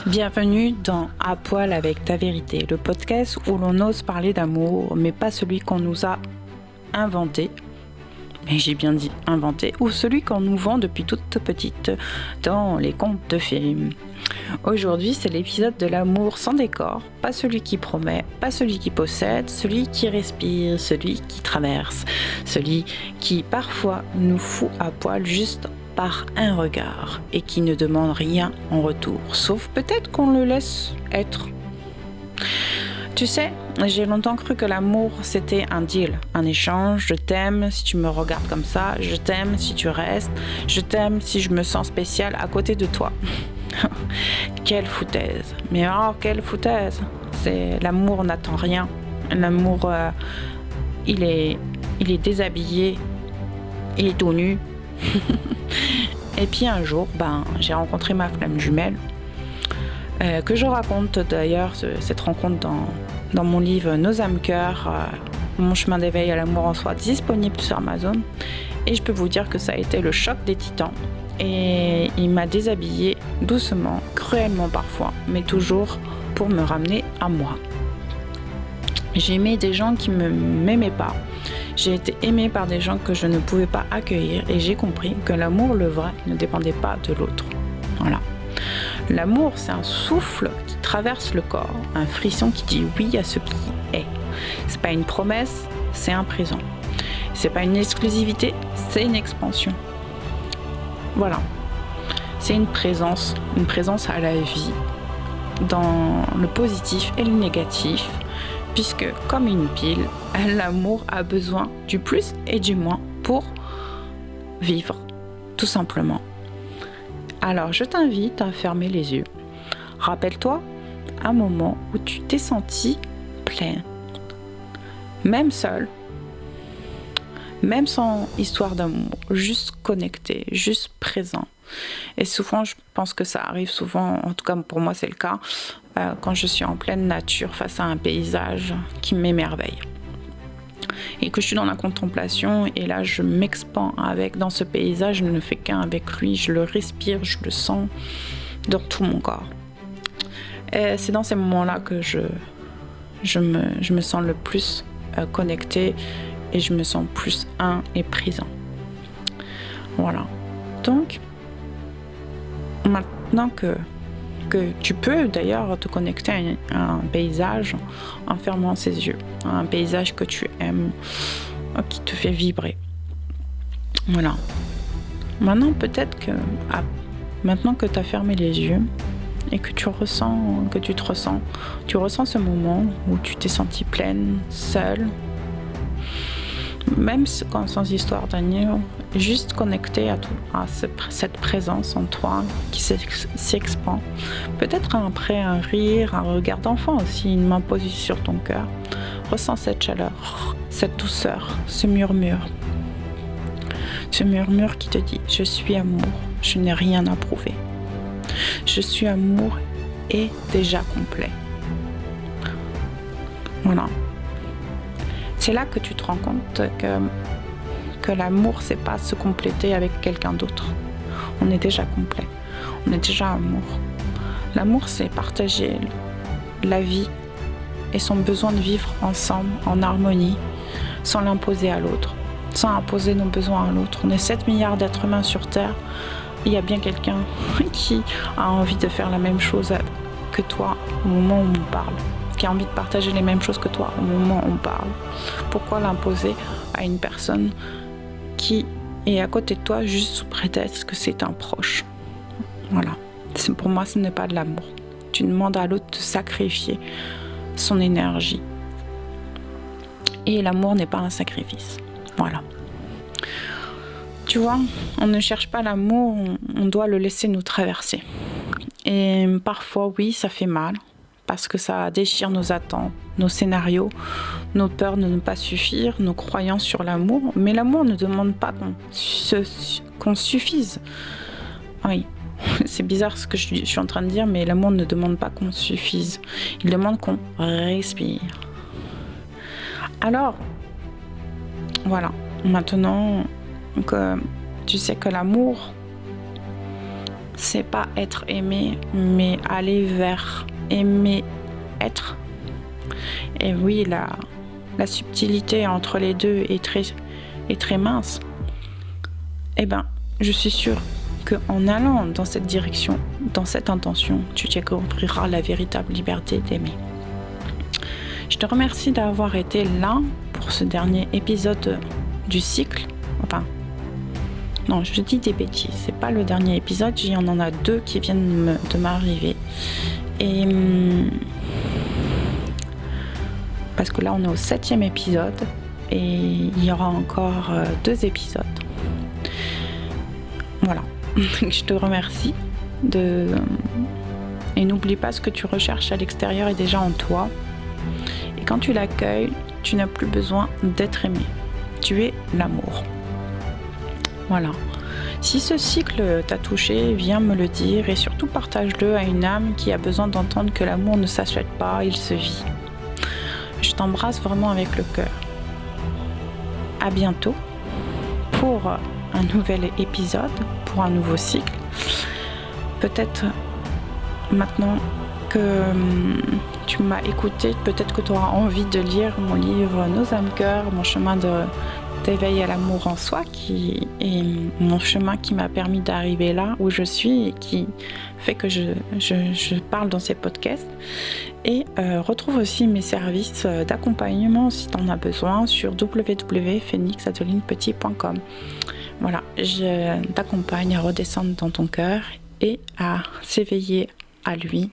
Bienvenue dans À poil avec ta vérité, le podcast où l'on ose parler d'amour, mais pas celui qu'on nous a inventé. Mais j'ai bien dit inventé, ou celui qu'on nous vend depuis toute petite dans les contes de films. Aujourd'hui, c'est l'épisode de l'amour sans décor, pas celui qui promet, pas celui qui possède, celui qui respire, celui qui traverse, celui qui parfois nous fout à poil juste par un regard et qui ne demande rien en retour, sauf peut-être qu'on le laisse être. Tu sais, j'ai longtemps cru que l'amour c'était un deal, un échange. Je t'aime si tu me regardes comme ça, je t'aime si tu restes, je t'aime si je me sens spécial à côté de toi. Quelle foutaise, mais oh quelle foutaise. L'amour n'attend rien. L'amour, il est déshabillé, il est tout nu. Et puis un jour, j'ai rencontré ma flamme jumelle, que je raconte d'ailleurs cette rencontre dans mon livre Nos âmes cœurs, mon chemin d'éveil à l'amour en soi, disponible sur Amazon. Et je peux vous dire que ça a été le choc des titans. Et il m'a déshabillée doucement, cruellement parfois, mais toujours pour me ramener à moi. J'ai aimé des gens qui ne m'aimaient pas. J'ai été aimée par des gens que je ne pouvais pas accueillir et j'ai compris que l'amour, le vrai, ne dépendait pas de l'autre. Voilà. L'amour, c'est un souffle qui traverse le corps, un frisson qui dit oui à ce qui est. C'est pas une promesse, c'est un présent. C'est pas une exclusivité, c'est une expansion. Voilà. C'est une présence à la vie, dans le positif et le négatif, puisque comme une pile, l'amour a besoin du plus et du moins pour vivre, tout simplement. Alors je t'invite à fermer les yeux. Rappelle-toi un moment où tu t'es senti plein, même seul, même sans histoire d'amour, juste connecté, juste présent. Et souvent, je pense que ça arrive souvent, en tout cas pour moi c'est le cas, quand je suis en pleine nature face à un paysage qui m'émerveille. Et que je suis dans la contemplation et là je m'expans dans ce paysage, je ne fais qu'un avec lui, je le respire, je le sens dans tout mon corps. Et c'est dans ces moments-là que je me sens le plus connectée et je me sens plus un et présent. Voilà. Donc, maintenant que tu peux d'ailleurs te connecter à un paysage en fermant ses yeux, à un paysage que tu aimes, qui te fait vibrer. Voilà. Maintenant, peut-être que maintenant que tu as fermé les yeux et que tu ressens ce moment où tu t'es sentie pleine, seule, même sans histoire d'amour, juste connecté à cette présence en toi qui s'expand. Peut-être après un rire, un regard d'enfant aussi, une main posée sur ton cœur. Ressens cette chaleur, cette douceur, ce murmure. Ce murmure qui te dit « Je suis amour, je n'ai rien à prouver. Je suis amour et déjà complet. » Voilà. C'est là que tu te rends compte que l'amour, c'est pas se compléter avec quelqu'un d'autre. On est déjà complet. On est déjà amour. L'amour, c'est partager la vie et son besoin de vivre ensemble, en harmonie, sans l'imposer à l'autre, sans imposer nos besoins à l'autre. On est 7 milliards d'êtres humains sur Terre. Il y a bien quelqu'un qui a envie de faire la même chose que toi au moment où on parle, qui a envie de partager les mêmes choses que toi au moment où on parle. Pourquoi l'imposer à une personne qui est à côté de toi juste sous prétexte que c'est un proche? Voilà. Pour moi, ce n'est pas de l'amour. Tu demandes à l'autre de sacrifier son énergie. Et l'amour n'est pas un sacrifice. Voilà. Tu vois, on ne cherche pas l'amour, on doit le laisser nous traverser. Et parfois, oui, ça fait mal, parce que ça déchire nos attentes, nos scénarios, nos peurs de ne pas suffire, nos croyances sur l'amour. Mais l'amour ne demande pas qu'on suffise. Oui, c'est bizarre ce que je suis en train de dire, mais l'amour ne demande pas qu'on suffise. Il demande qu'on respire. Alors, voilà, maintenant que tu sais que l'amour, c'est pas être aimé, mais aller vers aimer être. Et oui, la subtilité entre les deux est très mince. Eh ben, je suis sûre qu'en allant dans cette direction, dans cette intention, tu découvriras la véritable liberté d'aimer. Je te remercie d'avoir été là pour ce dernier épisode du cycle. Enfin, non, je dis des bêtises, c'est pas le dernier épisode, il y en a 2 qui viennent de m'arriver. Et parce que là on est au 7e épisode et il y aura encore 2 épisodes. Voilà, je te remercie et n'oublie pas, ce que tu recherches à l'extérieur est déjà en toi. Et quand tu l'accueilles, tu n'as plus besoin d'être aimé. Tu es l'amour. Voilà. Si ce cycle t'a touché, viens me le dire et surtout partage-le à une âme qui a besoin d'entendre que l'amour ne s'achète pas, il se vit. Je t'embrasse vraiment avec le cœur. À bientôt pour un nouvel épisode, pour un nouveau cycle. Peut-être maintenant que tu m'as écouté, peut-être que tu auras envie de lire mon livre Nos âmes cœurs, mon chemin d'éveil à l'amour en soi, qui est mon chemin qui m'a permis d'arriver là où je suis et qui fait que je parle dans ces podcasts. Et retrouve aussi mes services d'accompagnement si tu en as besoin sur www.phoenixadelinepetit.com. Voilà, je t'accompagne à redescendre dans ton cœur et à s'éveiller à lui